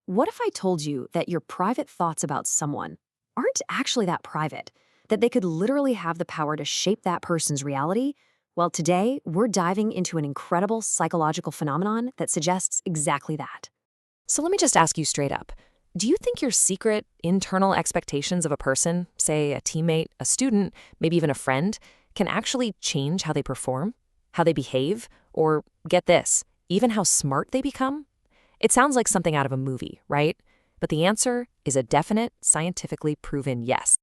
What if I told you that your private thoughts about someone aren't actually that private, that they could literally have the power to shape that person's reality? Well, today, we're diving into an incredible psychological phenomenon that suggests exactly that. So let me just ask you straight up. Do you think your secret, internal expectations of a person, say a teammate, a student, maybe even a friend, can actually change how they perform, how they behave, or get this, even how smart they become? It sounds like something out of a movie, right? But the answer is a definite, scientifically proven yes.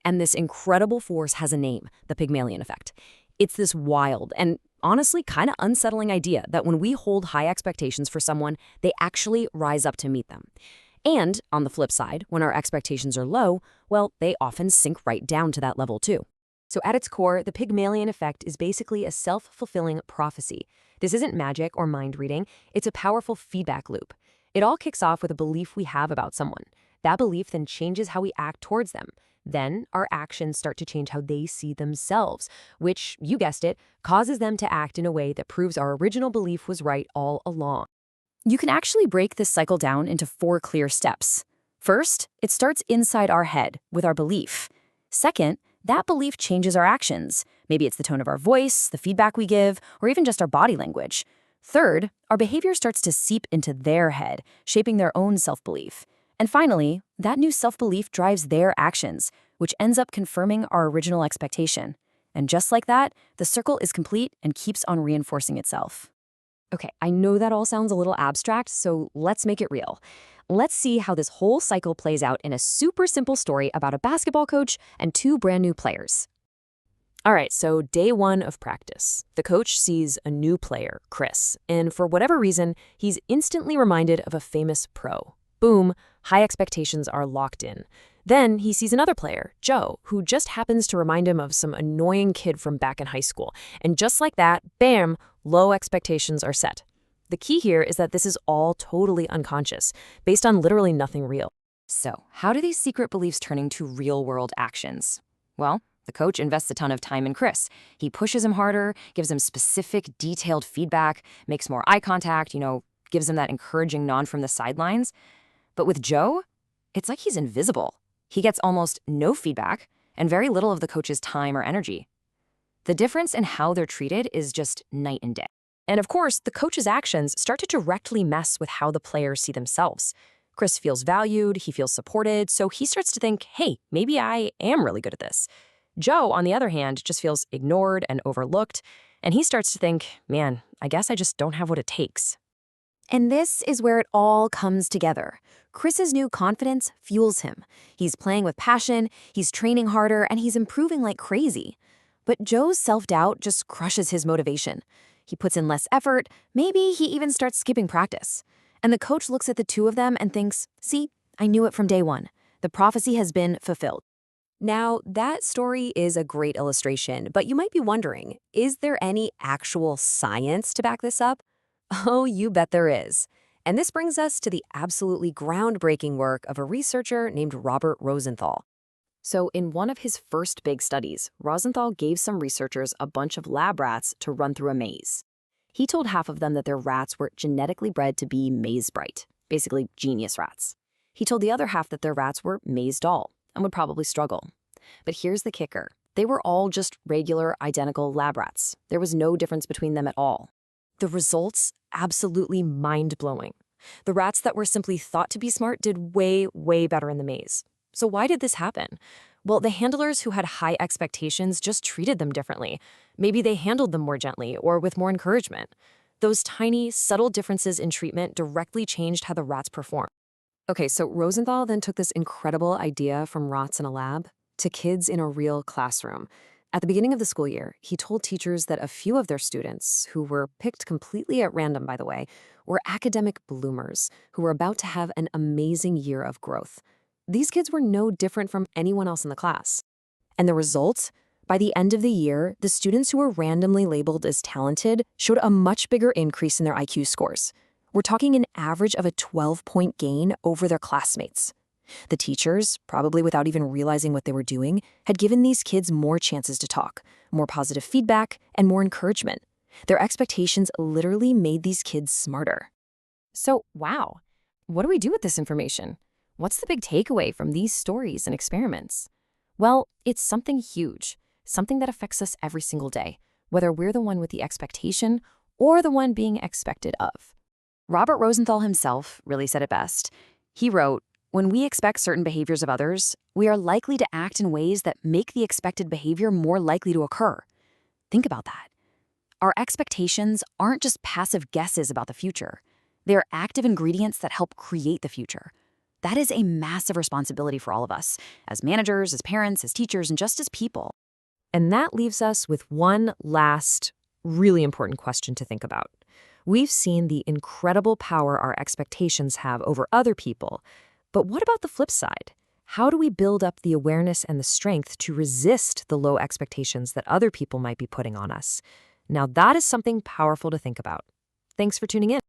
And this incredible force has a name, the Pygmalion Effect. It's this wild and honestly kind of unsettling idea that when we hold high expectations for someone, they actually rise up to meet them. And on the flip side, when our expectations are low, well, they often sink right down to that level too. So at its core, the Pygmalion Effect is basically a self-fulfilling prophecy. This isn't magic or mind reading, it's a powerful feedback loop. It all kicks off with a belief we have about someone. That belief then changes how we act towards them. Then our actions start to change how they see themselves, which, you guessed it, causes them to act in a way that proves our original belief was right all along. You can actually break this cycle down into 4 clear steps. First, it starts inside our head with our belief. Second, that belief changes our actions. Maybe it's the tone of our voice, the feedback we give, or even just our body language. Third, our behavior starts to seep into their head, shaping their own self-belief. And finally, that new self-belief drives their actions, which ends up confirming our original expectation. And just like that, the circle is complete and keeps on reinforcing itself. Okay, I know that all sounds a little abstract, so let's make it real. Let's see how this whole cycle plays out in a super simple story about a basketball coach and 2 brand new players. All right, so day 1 of practice. The coach sees a new player, Chris, and for whatever reason, he's instantly reminded of a famous pro. Boom, high expectations are locked in. Then he sees another player, Joe, who just happens to remind him of some annoying kid from back in high school. And just like that, bam, low expectations are set. The key here is that this is all totally unconscious, based on literally nothing real. So, how do these secret beliefs turn into real-world actions? Well, the coach invests a ton of time in Chris. He pushes him harder, gives him specific, detailed feedback, makes more eye contact, gives him that encouraging nod from the sidelines. But with Joe, it's like he's invisible. He gets almost no feedback and very little of the coach's time or energy. The difference in how they're treated is just night and day. And of course, the coach's actions start to directly mess with how the players see themselves. Chris feels valued, he feels supported, so he starts to think, hey, maybe I am really good at this. Joe, on the other hand, just feels ignored and overlooked, and he starts to think, man, I guess I just don't have what it takes. And this is where it all comes together. Chris's new confidence fuels him. He's playing with passion, he's training harder, and he's improving like crazy. But Joe's self-doubt just crushes his motivation. He puts in less effort, maybe he even starts skipping practice. And the coach looks at the two of them and thinks, see, I knew it from day one. The prophecy has been fulfilled. Now, that story is a great illustration, but you might be wondering, is there any actual science to back this up? Oh, you bet there is. And this brings us to the absolutely groundbreaking work of a researcher named Robert Rosenthal. So in one of his first big studies, Rosenthal gave some researchers a bunch of lab rats to run through a maze. He told half of them that their rats were genetically bred to be maze bright, basically genius rats. He told the other half that their rats were maze dull and would probably struggle. But here's the kicker. They were all just regular, identical lab rats. There was no difference between them at all. The results? Absolutely mind-blowing. The rats that were simply thought to be smart did way, way better in the maze. So why did this happen? Well, the handlers who had high expectations just treated them differently. Maybe they handled them more gently or with more encouragement. Those tiny, subtle differences in treatment directly changed how the rats performed. Okay, so Rosenthal then took this incredible idea from rats in a lab to kids in a real classroom. At the beginning of the school year, he told teachers that a few of their students, who were picked completely at random, by the way, were academic bloomers who were about to have an amazing year of growth. These kids were no different from anyone else in the class. And the result? By the end of the year, the students who were randomly labeled as talented showed a much bigger increase in their IQ scores. We're talking an average of a 12-point gain over their classmates. The teachers, probably without even realizing what they were doing, had given these kids more chances to talk, more positive feedback, and more encouragement. Their expectations literally made these kids smarter. So, wow. What do we do with this information? What's the big takeaway from these stories and experiments? Well, it's something huge, something that affects us every single day, whether we're the one with the expectation or the one being expected of. Robert Rosenthal himself really said it best. He wrote, "When we expect certain behaviors of others, we are likely to act in ways that make the expected behavior more likely to occur." Think about that. Our expectations aren't just passive guesses about the future. They are active ingredients that help create the future. That is a massive responsibility for all of us, as managers, as parents, as teachers, and just as people. And that leaves us with one last, really important question to think about. We've seen the incredible power our expectations have over other people, but what about the flip side? How do we build up the awareness and the strength to resist the low expectations that other people might be putting on us? Now, that is something powerful to think about. Thanks for tuning in.